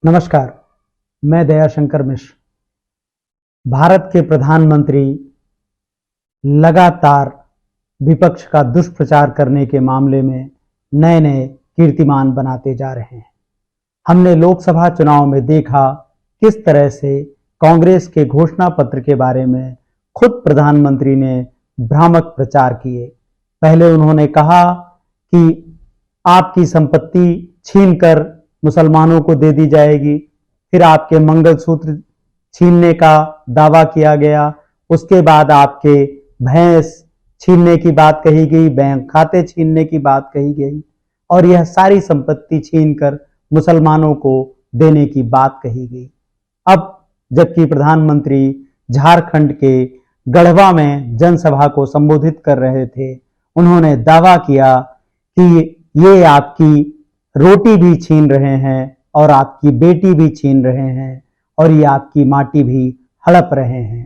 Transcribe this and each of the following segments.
नमस्कार, मैं दयाशंकर मिश्र। भारत के प्रधानमंत्री लगातार विपक्ष का दुष्प्रचार करने के मामले में नए नए कीर्तिमान बनाते जा रहे हैं। हमने लोकसभा चुनाव में देखा किस तरह से कांग्रेस के घोषणा पत्र के बारे में खुद प्रधानमंत्री ने भ्रामक प्रचार किए। पहले उन्होंने कहा कि आपकी संपत्ति छीनकर मुसलमानों को दे दी जाएगी, फिर आपके मंगलसूत्र छीनने का दावा किया गया, उसके बाद आपके भैंस छीनने की बात कही गई, बैंक खाते छीनने की बात कही गई और यह सारी संपत्ति छीनकर मुसलमानों को देने की बात कही गई। अब जबकि प्रधानमंत्री झारखंड के गढ़वा में जनसभा को संबोधित कर रहे थे, उन्होंने दावा किया कि ये आपकी रोटी भी छीन रहे हैं और आपकी बेटी भी छीन रहे हैं और ये आपकी माटी भी हड़प रहे हैं।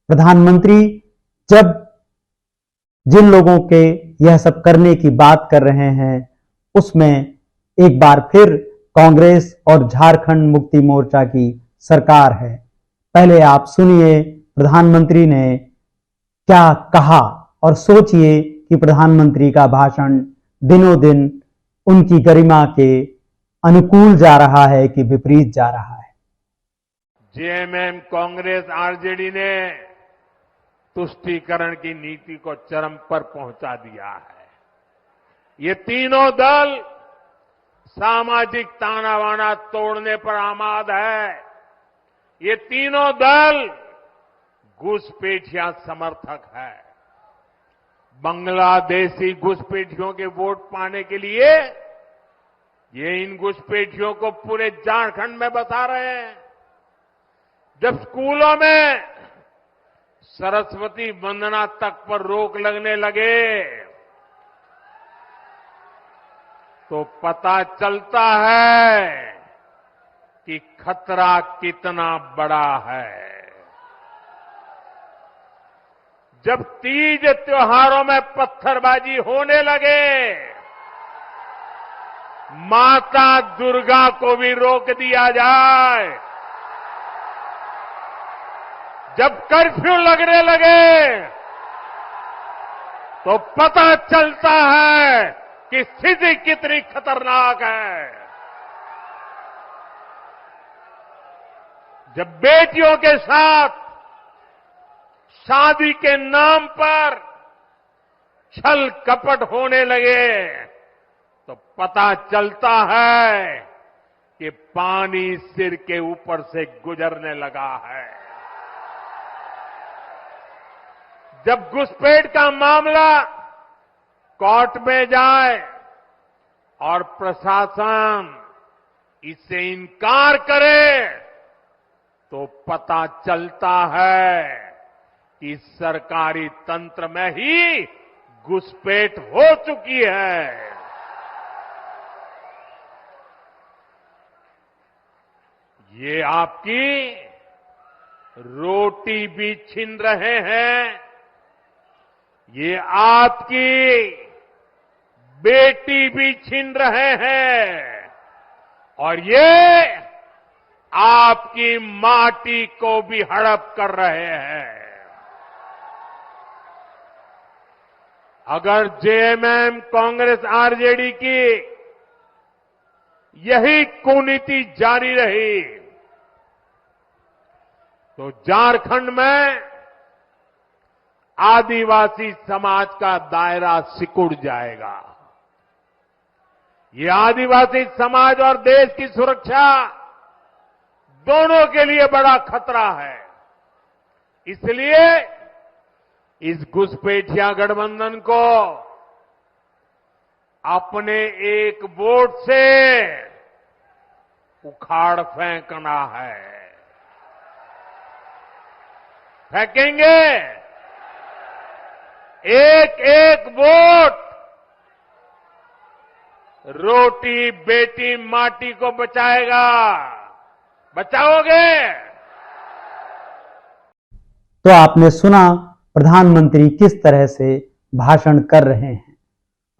प्रधानमंत्री जब जिन लोगों के यह सब करने की बात कर रहे हैं, उसमें एक बार फिर कांग्रेस और झारखंड मुक्ति मोर्चा की सरकार है। पहले आप सुनिए प्रधानमंत्री ने क्या कहा और सोचिए कि प्रधानमंत्री का भाषण दिनों दिन उनकी गरिमा के अनुकूल जा रहा है कि विपरीत जा रहा है। जेएमएम, कांग्रेस, आरजेडी ने तुष्टीकरण की नीति को चरम पर पहुंचा दिया है। ये तीनों दल सामाजिक तानाबाना तोड़ने पर आमाद है। ये तीनों दल घुसपैठिया समर्थक है। बांग्लादेशी घुसपैठियों के वोट पाने के लिए ये इन घुसपैठियों को पूरे झारखंड में बसा रहे हैं। जब स्कूलों में सरस्वती वंदना तक पर रोक लगने लगे तो पता चलता है कि खतरा कितना बड़ा है। जब तीज त्योहारों में पत्थरबाजी होने लगे, माता दुर्गा को भी रोक दिया जाए, जब कर्फ्यू लगने लगे तो पता चलता है कि स्थिति कितनी खतरनाक है। जब बेटियों के साथ शादी के नाम पर छल कपट होने लगे तो पता चलता है कि पानी सिर के ऊपर से गुजरने लगा है। जब घुसपैठ का मामला कोर्ट में जाए और प्रशासन इससे इनकार करे तो पता चलता है कि सरकारी तंत्र में ही घुसपैठ हो चुकी है। ये आपकी रोटी भी छीन रहे हैं, ये आपकी बेटी भी छीन रहे हैं और ये आपकी माटी को भी हड़प कर रहे हैं। अगर जेएमएम, कांग्रेस, आरजेडी की यही कुनीति जारी रही तो झारखंड में आदिवासी समाज का दायरा सिकुड़ जाएगा। ये आदिवासी समाज और देश की सुरक्षा दोनों के लिए बड़ा खतरा है। इसलिए इस घुसपैठिया गठबंधन को अपने एक वोट से उखाड़ फेंकना है। फेंकेंगे? एक एक वोट रोटी, बेटी, माटी को बचाएगा। बचाओगे? तो आपने सुना प्रधानमंत्री किस तरह से भाषण कर रहे हैं।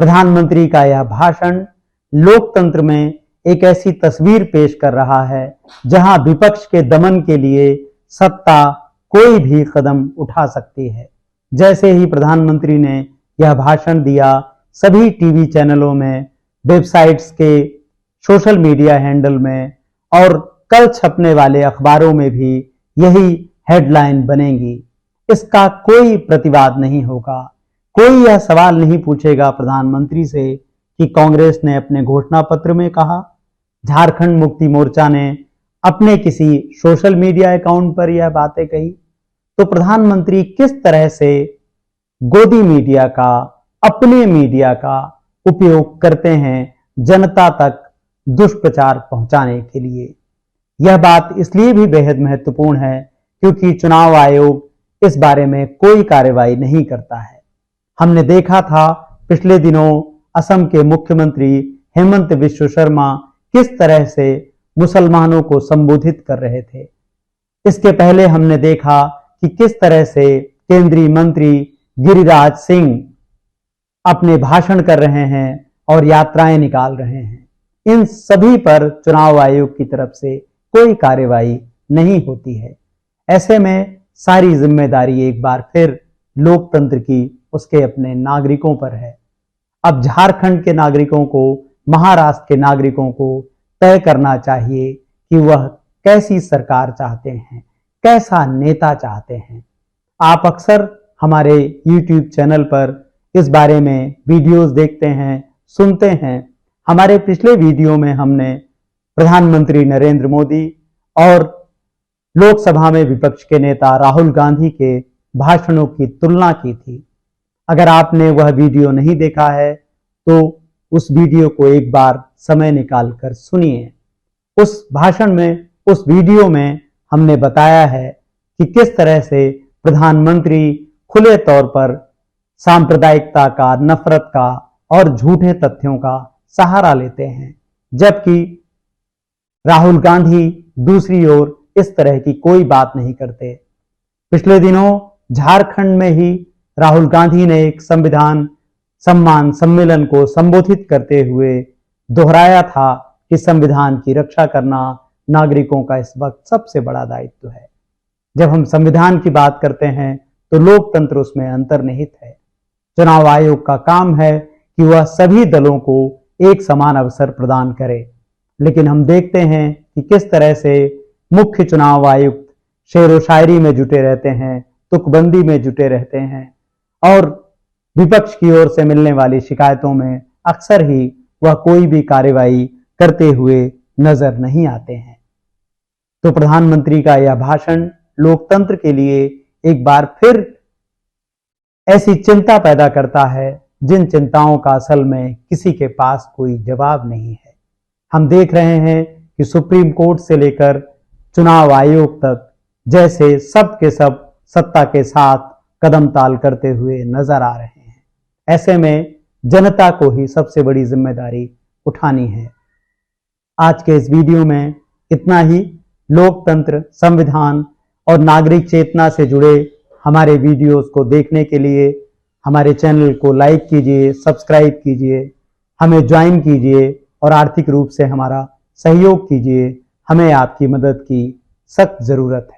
प्रधानमंत्री का यह भाषण लोकतंत्र में एक ऐसी तस्वीर पेश कर रहा है जहां विपक्ष के दमन के लिए सत्ता कोई भी कदम उठा सकती है। जैसे ही प्रधानमंत्री ने यह भाषण दिया, सभी टीवी चैनलों में, वेबसाइट्स के सोशल मीडिया हैंडल में और कल छपने वाले अखबारों में भी यही हेडलाइन बनेगी। इसका कोई प्रतिवाद नहीं होगा। कोई यह सवाल नहीं पूछेगा प्रधानमंत्री से कि कांग्रेस ने अपने घोषणा पत्र में कहा, झारखंड मुक्ति मोर्चा ने अपने किसी सोशल मीडिया अकाउंट पर यह बातें कही। तो प्रधानमंत्री किस तरह से गोदी मीडिया का, अपने मीडिया का उपयोग करते हैं जनता तक दुष्प्रचार पहुंचाने के लिए। यह बात इसलिए भी बेहद महत्वपूर्ण है क्योंकि चुनाव आयोग इस बारे में कोई कार्रवाई नहीं करता है। हमने देखा था पिछले दिनों असम के मुख्यमंत्री हेमंत बिश्व शर्मा किस तरह से मुसलमानों को संबोधित कर रहे थे। इसके पहले हमने देखा कि किस तरह से केंद्रीय मंत्री गिरिराज सिंह अपने भाषण कर रहे हैं और यात्राएं निकाल रहे हैं। इन सभी पर चुनाव आयोग की तरफ से कोई कार्रवाई नहीं होती है। ऐसे में सारी जिम्मेदारी एक बार फिर लोकतंत्र की उसके अपने नागरिकों पर है। अब झारखंड के नागरिकों को, महाराष्ट्र के नागरिकों को तय करना चाहिए कि वह कैसी सरकार चाहते हैं, कैसा नेता चाहते हैं। आप अक्सर हमारे YouTube चैनल पर इस बारे में वीडियोस देखते हैं, सुनते हैं। हमारे पिछले वीडियो में हमने प्रधानमंत्री नरेंद्र मोदी और लोकसभा में विपक्ष के नेता राहुल गांधी के भाषणों की तुलना की थी। अगर आपने वह वीडियो नहीं देखा है तो उस वीडियो को एक बार समय निकाल कर सुनिए। उस भाषण में, उस वीडियो में हमने बताया है कि किस तरह से प्रधानमंत्री खुले तौर पर सांप्रदायिकता का, नफरत का और झूठे तथ्यों का सहारा लेते हैं, जबकि राहुल गांधी दूसरी ओर इस तरह की कोई बात नहीं करते। पिछले दिनों झारखंड में ही राहुल गांधी ने एक संविधान सम्मान सम्मेलन को संबोधित करते हुए दोहराया था कि संविधान की रक्षा करना नागरिकों का इस वक्त सबसे बड़ा दायित्व है। जब हम संविधान की बात करते हैं तो लोकतंत्र उसमें अंतर्निहित है। चुनाव आयोग का काम है कि वह सभी दलों को एक समान अवसर प्रदान करे, लेकिन हम देखते हैं कि किस तरह से मुख्य चुनाव आयुक्त शेरो शायरी में जुटे रहते हैं, तुकबंदी में जुटे रहते हैं और विपक्ष की ओर से मिलने वाली शिकायतों में अक्सर ही वह कोई भी कार्रवाई करते हुए नजर नहीं आते हैं। तो प्रधानमंत्री का यह भाषण लोकतंत्र के लिए एक बार फिर ऐसी चिंता पैदा करता है जिन चिंताओं का असल में किसी के पास कोई जवाब नहीं है। हम देख रहे हैं कि सुप्रीम कोर्ट से लेकर चुनाव आयोग तक जैसे सब के सब सत्ता के साथ कदम ताल करते हुए नजर आ रहे हैं। ऐसे में जनता को ही सबसे बड़ी जिम्मेदारी उठानी है। आज के इस वीडियो में इतना ही। लोकतंत्र, संविधान और नागरिक चेतना से जुड़े हमारे वीडियोस को देखने के लिए हमारे चैनल को लाइक कीजिए, सब्सक्राइब कीजिए, हमें ज्वाइन कीजिए और आर्थिक रूप से हमारा सहयोग कीजिए। हमें आपकी मदद की सख्त जरूरत है।